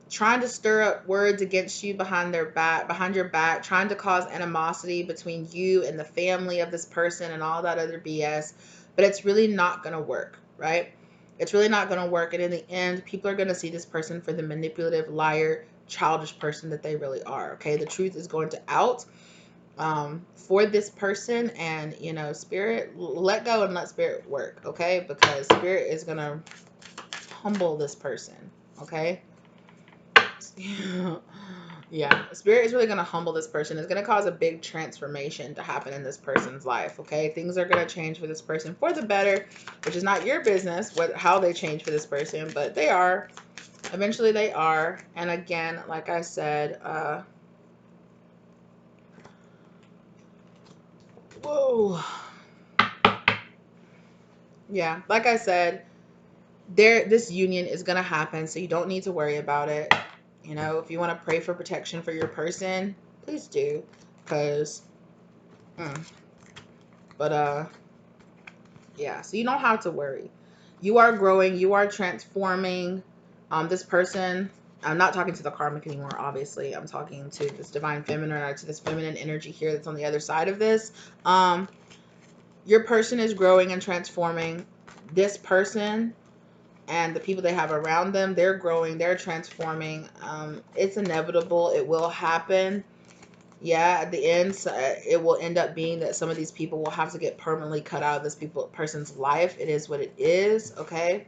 trying to stir up words against you behind your back, trying to cause animosity between you and the family of this person and all that other BS. But it's really not going to work, right? It's really not going to work. And in the end, people are going to see this person for the manipulative, liar, childish person that they really are, okay? The truth is going to out for this person. And, you know, spirit, let go and let spirit work, okay? Because spirit is going to humble this person, okay? Yeah, spirit is really going to humble this person. It's going to cause a big transformation to happen in this person's life, okay? Things are going to change for this person for the better, which is not your business how they change for this person, but they are. Eventually they are. And again, like I said, whoa. Yeah, like I said, this union is going to happen, so you don't need to worry about it. You know, if you want to pray for protection for your person, please do, because yeah, so you don't have to worry. You are growing, you are transforming. This person, I'm not talking to the karmic anymore, obviously. I'm talking to this divine feminine, or to this feminine energy here that's on the other side of this. Your person is growing and transforming. This person and the people they have around them, they're growing, they're transforming. It's inevitable. It will happen. Yeah, at the end, it will end up being that some of these people will have to get permanently cut out of this person's life. It is what it is, okay?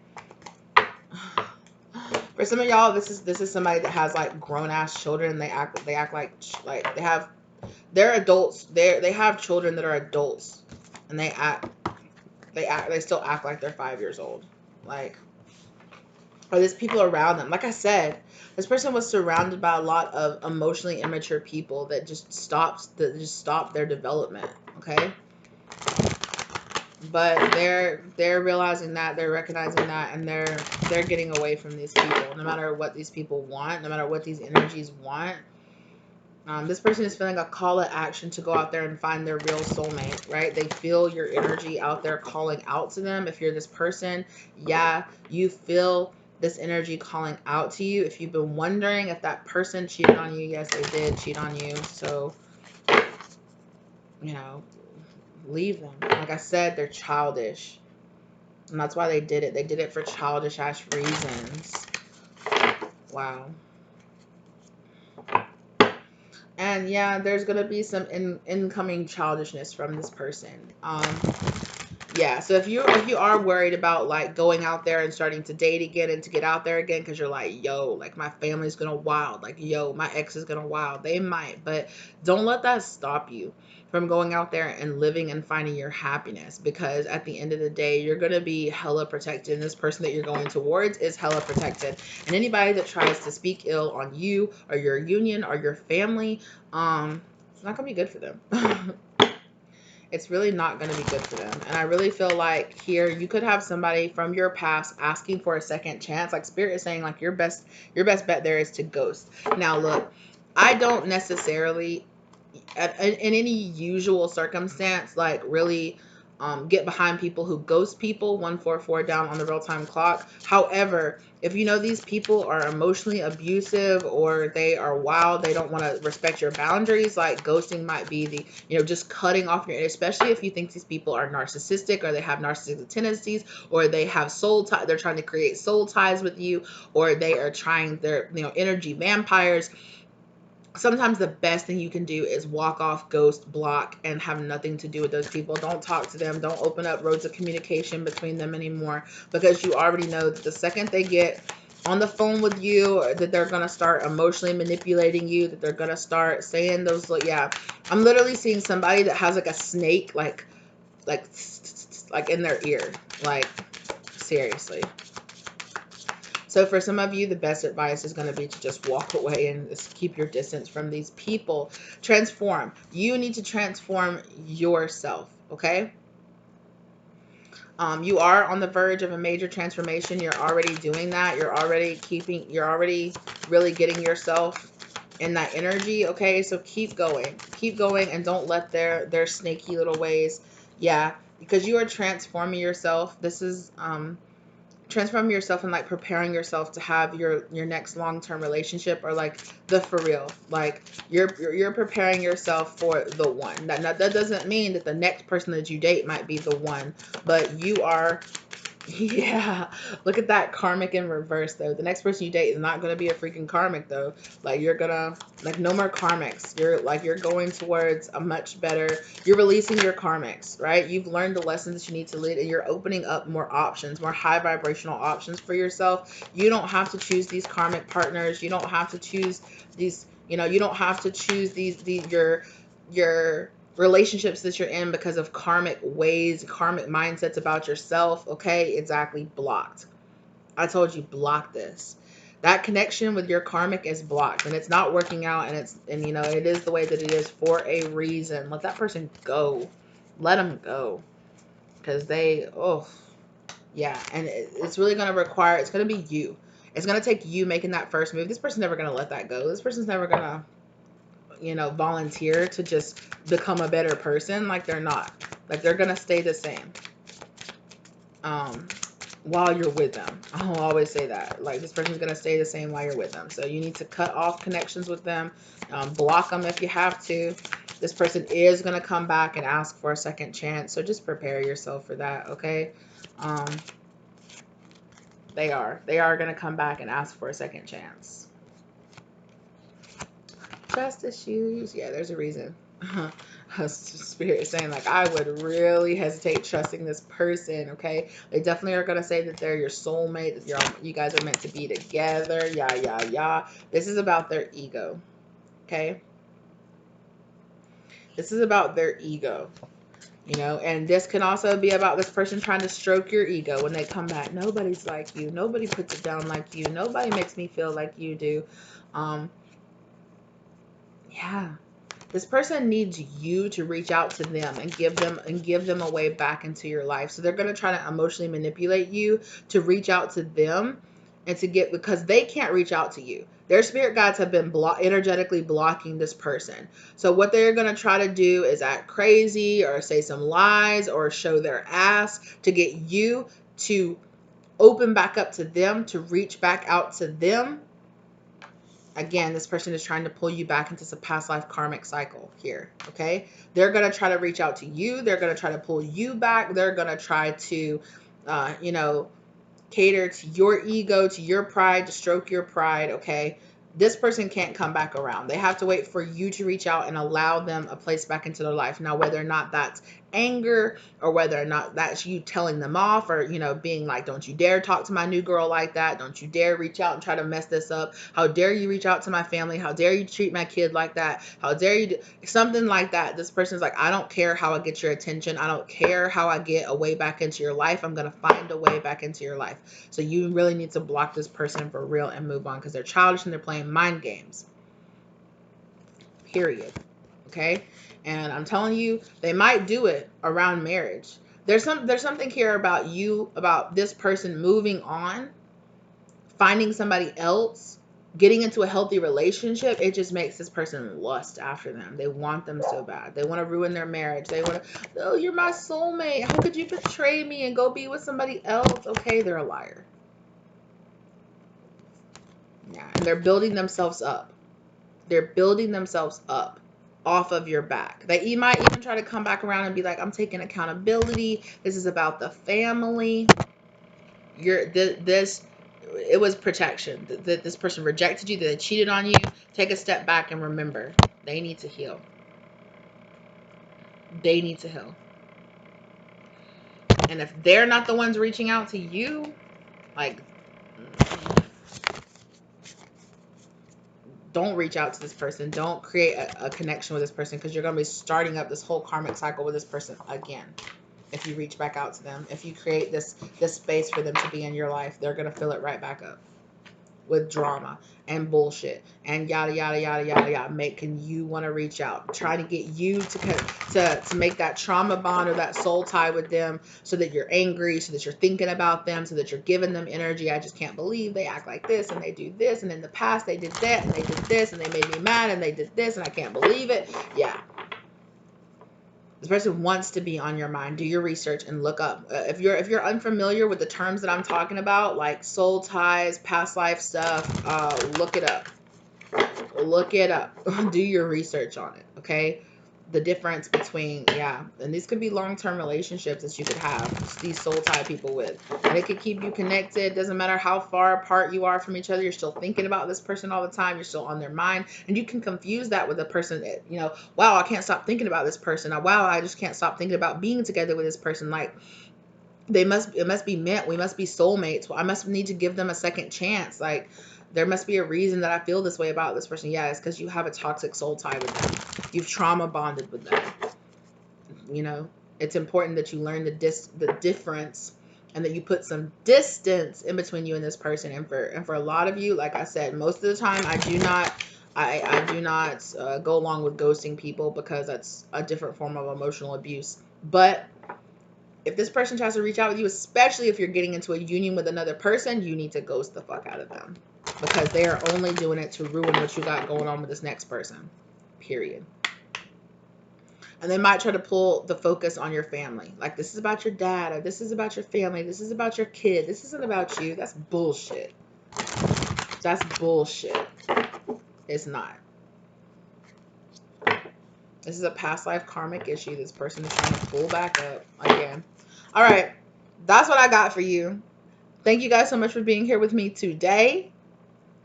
For some of y'all, this is somebody that has like grown ass children. They act like they're adults. They have children that are adults, and they still act like they're 5 years old. Like, or there's people around them. Like I said, this person was surrounded by a lot of emotionally immature people that just stopped their development, okay? But they're realizing that, they're recognizing that, and they're getting away from these people. No matter what these people want, no matter what these energies want, this person is feeling a call to action to go out there and find their real soulmate, right? They feel your energy out there calling out to them. If you're this person, yeah, you feel this energy calling out to you. If you've been wondering if that person cheated on you, yes, they did cheat on you. So, you know, leave them. Like I said, they're childish. And that's why they did it. They did it for childish ass reasons. Wow. And yeah, there's gonna be some incoming childishness from this person. Yeah, so if you are worried about like going out there and starting to date again and to get out there again because you're like, yo, like my family's gonna wild, like yo, my ex is gonna wild. They might, but don't let that stop you from going out there and living and finding your happiness, because at the end of the day you're gonna be hella protected, and this person that you're going towards is hella protected. And anybody that tries to speak ill on you or your union or your family, it's not gonna be good for them. It's really not going to be good for them. And I really feel like here you could have somebody from your past asking for a second chance. Like Spirit is saying, like your best bet there is to ghost. Now look, I don't necessarily in any usual circumstance like really get behind people who ghost people. 144 down on the real-time clock. However, if you know these people are emotionally abusive or they are wild, they don't want to respect your boundaries, like ghosting might be the, just cutting off your, especially if you think these people are narcissistic or they have narcissistic tendencies or they have soul tie, they're trying to create soul ties with you, or they are trying, they're, energy vampires. Sometimes the best thing you can do is walk off, ghost, block, and have nothing to do with those people. Don't talk to them. Don't open up roads of communication between them anymore, because you already know that the second they get on the phone with you, that they're going to start emotionally manipulating you, that they're going to start saying those, like, yeah, I'm literally seeing somebody that has like a snake, like, like in their ear, like seriously. So for some of you, the best advice is going to be to just walk away and just keep your distance from these people. Transform. You need to transform yourself, okay? You are on the verge of a major transformation. You're already doing that. You're already really getting yourself in that energy, okay? So keep going. Keep going, and don't let their snaky little ways, yeah, because you are transforming yourself. This is transforming yourself and like preparing yourself to have your next long-term relationship, or like the for real, like you're preparing yourself for the one. That doesn't mean that the next person that you date might be the one, but you are. Yeah, look at that karmic in reverse though. The next person you date is not going to be a freaking karmic though. Like you're gonna, like, no more karmics. You're going towards a much better, you're releasing your karmics, right? You've learned the lessons that you need to lead, and you're opening up more options, more high vibrational options for yourself. You don't have to choose these karmic partners. You don't have to choose these, you don't have to choose these your relationships that you're in because of karmic ways, karmic mindsets about yourself. Okay, exactly. Blocked. I told you, block this. That connection with your karmic is blocked, and it's not working out, and it is the way that it is for a reason. Let that person go. Let them go, because yeah, and it's really going to require, it's going to be you. It's going to take you making that first move. This person's never going to let that go. This person's never going to volunteer to just become a better person. Like, they're not. Like, they're gonna stay the same while you're with them. I'll always say that. Like, this person's gonna stay the same while you're with them. So you need to cut off connections with them, block them if you have to. This person is gonna come back and ask for a second chance, so just prepare yourself for that, okay? um they are gonna come back and ask for a second chance. Trust issues. Yeah, there's a reason. Spirit is saying, like, I would really hesitate trusting this person, okay? They definitely are going to say that they're your soulmate, that you guys are meant to be together, yeah. This is about their ego, okay? This is about their ego, and this can also be about this person trying to stroke your ego when they come back. Nobody's like you. Nobody puts it down like you. Nobody makes me feel like you do. Yeah. This person needs you to reach out to them and give them a way back into your life. So they're going to try to emotionally manipulate you to reach out to them and to get, because they can't reach out to you. Their spirit guides have been energetically blocking this person. So what they're going to try to do is act crazy or say some lies or show their ass to get you to open back up to them, to reach back out to them. Again, this person is trying to pull you back into some past life karmic cycle here, okay? They're going to try to reach out to you. They're going to try to pull you back. They're going to try to, uh, you know, cater to your ego, to your pride, to stroke your pride, okay, this person can't come back around. They have to wait for you to reach out and allow them a place back into their life. Now, whether or not that's anger, or whether or not that's you telling them off, or, you know, being like, don't you dare talk to my new girl like that. Don't you dare reach out and try to mess this up. How dare you reach out to my family? How dare you treat my kid like that? How dare you do something like that? This person's like, I don't care how I get your attention. I don't care how I get a way back into your life. I'm going to find a way back into your life. So you really need to block this person for real and move on, because they're childish and they're playing mind games. Period. Okay? And I'm telling you, they might do it around marriage. There's something here about you, about this person moving on, finding somebody else, getting into a healthy relationship. It just makes this person lust after them. They want them so bad. They want to ruin their marriage. They want to, oh, you're my soulmate. How could you betray me and go be with somebody else? Okay, they're a liar. Yeah, and they're building themselves up. They're building themselves up off of your back. They might even try to come back around and be like, I'm taking accountability. This is about the family. It was protection. That this person rejected you, that they cheated on you. Take a step back and remember, they need to heal. They need to heal. And if they're not the ones reaching out to you, like, don't reach out to this person. Don't create a connection with this person, because you're going to be starting up this whole karmic cycle with this person again. If you reach back out to them, if you create this space for them to be in your life, they're going to fill it right back up with drama and bullshit and yada yada yada yada yada, making you want to reach out, trying to get you to make that trauma bond or that soul tie with them, so that you're angry, so that you're thinking about them, so that you're giving them energy. I just can't believe they act like this, and they do this, and in the past they did that, and they did this, and they made me mad, and they did this, and I can't believe it. Yeah. This person wants to be on your mind. Do your research and look up. If you're unfamiliar with the terms that I'm talking about, like soul ties, past life stuff, look it up. Look it up. Do your research on it, okay? The difference between, yeah, and these could be long-term relationships that you could have these soul tie people with, and it could keep you connected. Doesn't matter how far apart you are from each other, you're still thinking about this person all the time. You're still on their mind, and you can confuse that with a person that, you know, wow, I can't stop thinking about this person. Wow, I just can't stop thinking about being together with this person. Like, it must be meant. We must be soulmates. Well, I must need to give them a second chance. Like, there must be a reason that I feel this way about this person. Yeah, it's because you have a toxic soul tie with them. You've trauma bonded with them. You know, it's important that you learn the difference, and that you put some distance in between you and this person. And for a lot of you, like I said, most of the time I do not go along with ghosting people, because that's a different form of emotional abuse. But if this person tries to reach out with you, especially if you're getting into a union with another person, you need to ghost the fuck out of them, because they are only doing it to ruin what you got going on with this next person. Period. And they might try to pull the focus on your family. Like, this is about your dad, or this is about your family, this is about your kid, this isn't about you. That's bullshit. That's bullshit. It's not. This is a past life karmic issue this person is trying to pull back up again. All right. That's what I got for you. Thank you guys so much for being here with me today.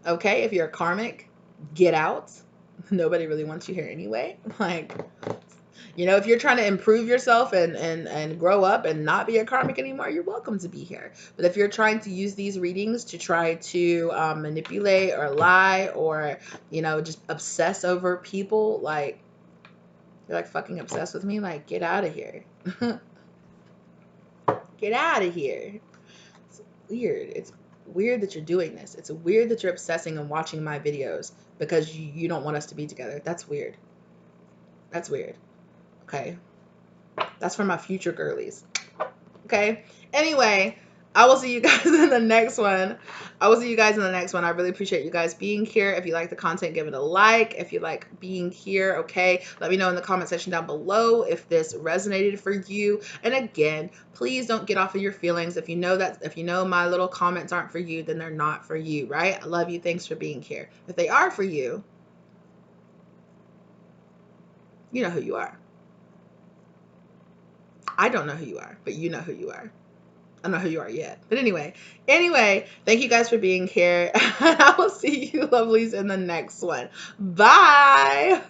Okay, if you're a karmic, get out. Nobody really wants you here anyway. Like, you know, if you're trying to improve yourself and grow up and not be a karmic anymore, you're welcome to be here. But if you're trying to use these readings to try to manipulate or lie, or, you know, just obsess over people, like, you're like fucking obsessed with me, like, get out of here. Get out of here. It's weird. It's weird that you're doing this. It's weird that you're obsessing and watching my videos because you don't want us to be together. That's weird. That's weird. Okay. That's for my future girlies. Okay. Anyway, I will see you guys in the next one. I really appreciate you guys being here. If you like the content, give it a like. If you like being here, okay, let me know in the comment section down below if this resonated for you. And again, please don't get off of your feelings. If you know my little comments aren't for you, then they're not for you, right? I love you. Thanks for being here. If they are for you, you know who you are. I don't know who you are, but you know who you are. I don't know who you are yet. But anyway, thank you guys for being here. I will see you lovelies in the next one. Bye.